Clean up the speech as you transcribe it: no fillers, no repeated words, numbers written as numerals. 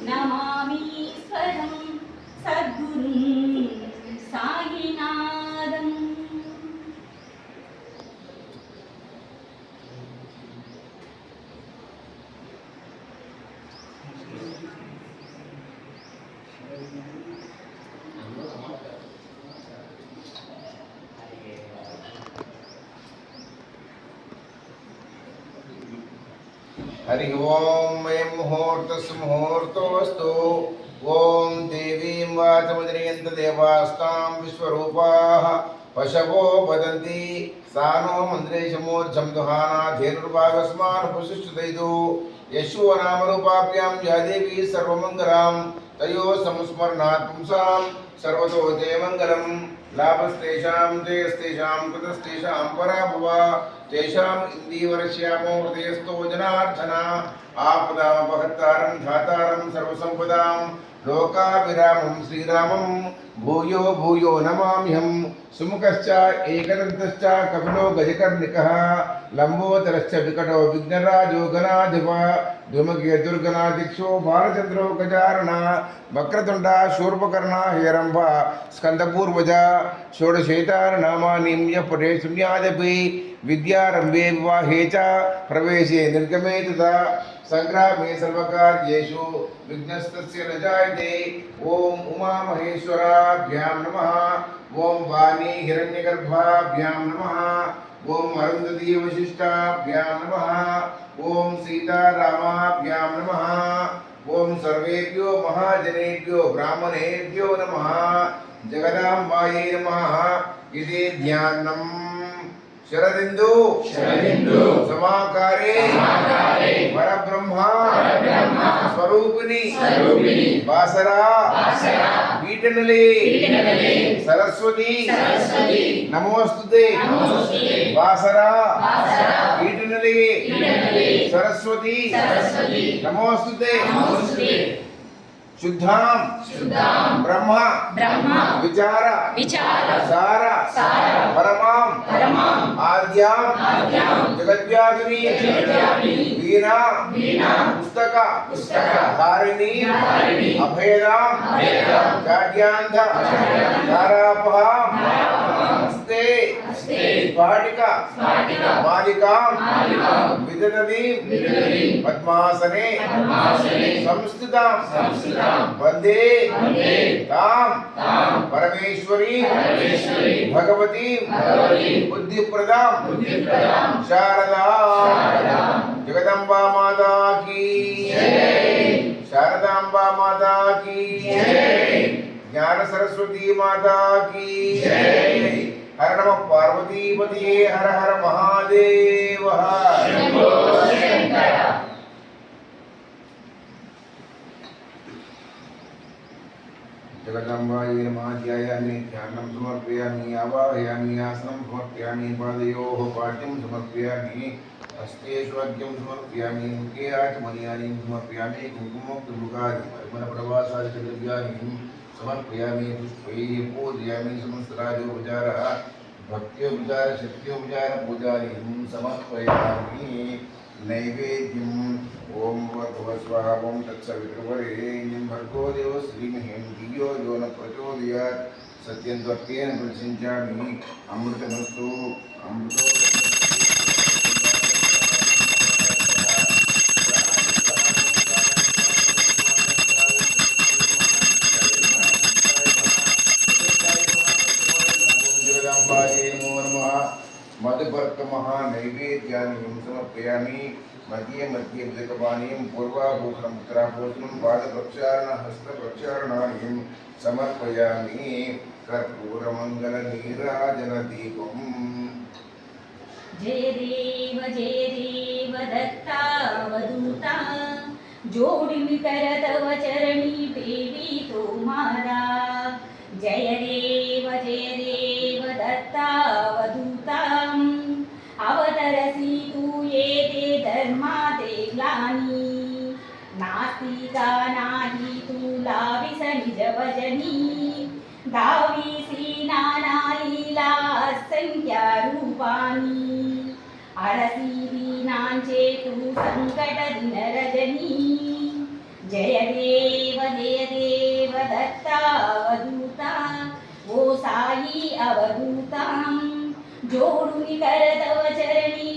నమామీశ్వరం సద్గురుం సాయినాథం. हरि ओम वयं मुहूर्तस्मुहूर्तोऽस्तु। ओम देवीं वाचमजनयन्त देवास्तां विश्वरूपाः पशवो वदन्ति सा नो मन्दिरेशमूर्धं दुहाना धेनुर्भागस्मान् पुष्टिष्ठदयितु यशो नामरूपाभ्यां या देवी सर्वमङ्गलां तयोः संस्मरणात् पुंसां सर्वतो जयमङ्गलं। लाभस्तेषां जयस्तेषां कृतस्तेषां पराभव तेषाम् इन्दीवरश्यामो हृदयस्थो जनार्दना आपदामपहर्तारं धातारं सर्वसम्पदां लोकाभिरामं श्रीरामं भूयो भूयो नमाम्यहं। सुमुखश्च एकदन्तश्च कपिलो गजकर्णिकः लम्बोदरश्च विकटो विघ्नराजो गणाधिप धूमकेतुर्गणाध्यक्षो बालचन्द्रो गजानन वक्रतुण्ड शूर्पकर्णा हेरम्ब स्कन्दपूर्वजा षोडशेतारनामानि यः पठे शून्यादपि विद्यारम्भे विवाहे च प्रवेशे निर्गमे तथा संग्रामे सर्वकार्येषु विघ्नस्तस्य न जायते। ओम उमामहेश्वराभ्यां नमः। ओम वाणी हिरण्यगर्भाभ्यां नमः। ओम अरुन्धती वशिष्ठाभ्यां नमः। ओम सीतारामाभ्यां नमः। ओम सर्वेभ्यो महाजनेभ्यो ब्राह्मणेभ्यो नमः। जगदाम्बायै नमः। इति ध्यानम् शरदिंदु समाकारे परब्रह्म स्वरूपिणी बासरा पीठनले सरस्वती नमोस्तुते बासरा पीठनले सरस्वती नमोस्तुते शुद्धां ब्रह्म विचार सार परमां आद्यां जगद्व्यापिनी वीणा पुस्तक धारिणी अभेदां चाट्यांध तारापहां हस्ते स्फाटिका मालिकां विदधतीं पद्मासने संस्थितां वंदे तां परमेश्वरी भगवती बुद्धिप्रदां शारदा जगदम्बा माता की शारदाम्बा माता की ज्ञान सरस्वती माता की हर नमः पार्वतीपतिये हर हर महादेव। जगदम्बायै नमः। ध्यायामि ध्यानं समर्पयामि आवाहयामि आसनं समर्पयामि पादयोः पाद्यं समर्पयामि हस्ते स्वद्यं समर्पयामि मुखे आचमनीयानि समर्पयामि कुङ्कुमोक्तमुखादि परिमलप्रवासादिद्रव्याणि समर्पयामि पुष्पैः पूजयामि समस्तराजोपचारः भक्त्योपचार शक्त्योपचार पूजादिं समर्पयामि। नैवेद्यम् ओम भगवस्वाहा ओम तत्सवितुर्वरेण्यं भर्गो देवस्य धीमहि धियो यो न प्रचोदयात् सत्यं त्वत्तेन प्रसिञ्चामि अमृतमस्तु अमृतो नैवेद्यानि समर्पयामि। मध्ये मध्ये उदकपानीयं पूर्वाभूषणम् उत्तराभूषणं पादप्रक्षालनं हस्तप्रक्षालनानि समर्पयामि। कर्पूरमङ्गलनीराजनदीपम्। जय देव दत्तावधूता जोडिमि करतव चरणी देवी तुम्हारा। जय देव दत्तावधूता अवतरसी तू येते धर्माते ग्लानी। नास्तिका नाही तुला विस निज भजनी। दावीसी नाना लीला असंख्या रूपानी। अरसी दीनांचे तू संकट दिन रजनी। देव दत्ता अवधूता ओ साई अवधूता जोडून कर तव चरणी